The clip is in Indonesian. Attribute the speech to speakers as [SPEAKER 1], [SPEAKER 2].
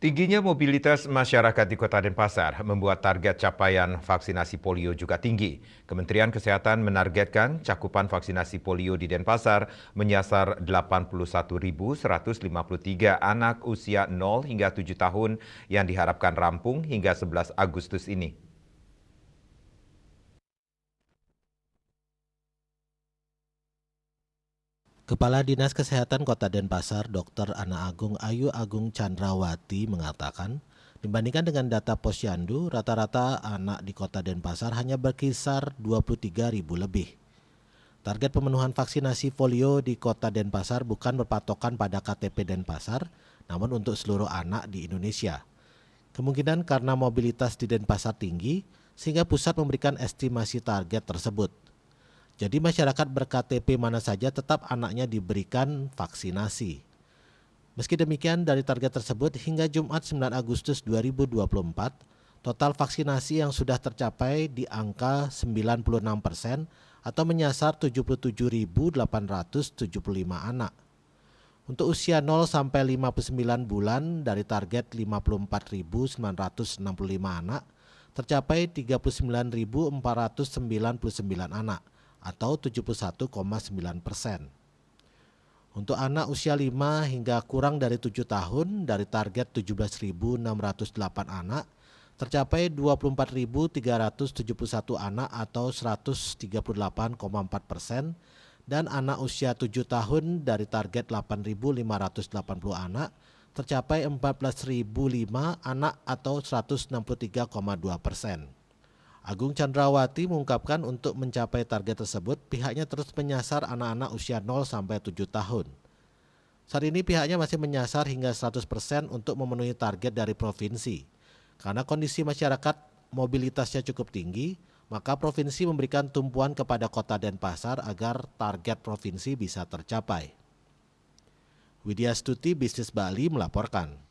[SPEAKER 1] Tingginya mobilitas masyarakat di Kota Denpasar membuat target capaian vaksinasi polio juga tinggi. Kementerian Kesehatan menargetkan cakupan vaksinasi polio di Denpasar menyasar 81.153 anak usia 0 hingga 7 tahun yang diharapkan rampung hingga 11 Agustus ini.
[SPEAKER 2] Kepala Dinas Kesehatan Kota Denpasar, Dr. Ana Agung Ayu Agung Chandrawati mengatakan, dibandingkan dengan data Posyandu, rata-rata anak di Kota Denpasar hanya berkisar 23.000 lebih. Target pemenuhan vaksinasi polio di Kota Denpasar bukan berpatokan pada KTP Denpasar, namun untuk seluruh anak di Indonesia. Kemungkinan karena mobilitas di Denpasar tinggi, sehingga pusat memberikan estimasi target tersebut. Jadi masyarakat ber-KTP mana saja tetap anaknya diberikan vaksinasi. Meski demikian, dari target tersebut hingga Jumat 9 Agustus 2024, total vaksinasi yang sudah tercapai di angka 96% atau menyasar 77.875 anak. Untuk usia 0 sampai 59 bulan dari target 54.965 anak, tercapai 39.499 anak atau 71,9%. Untuk anak usia 5 hingga kurang dari 7 tahun dari target 17.608 anak, tercapai 24.371 anak atau 138,4%, dan anak usia 7 tahun dari target 8.580 anak, tercapai 14.005 anak atau 163,2%. Agung Chandrawati mengungkapkan untuk mencapai target tersebut, pihaknya terus menyasar anak-anak usia 0 sampai 7 tahun. Saat ini pihaknya masih menyasar hingga 100% untuk memenuhi target dari provinsi. Karena kondisi masyarakat mobilitasnya cukup tinggi, maka provinsi memberikan tumpuan kepada Kota Denpasar agar target provinsi bisa tercapai. Widya Stuti, Bisnis Bali melaporkan.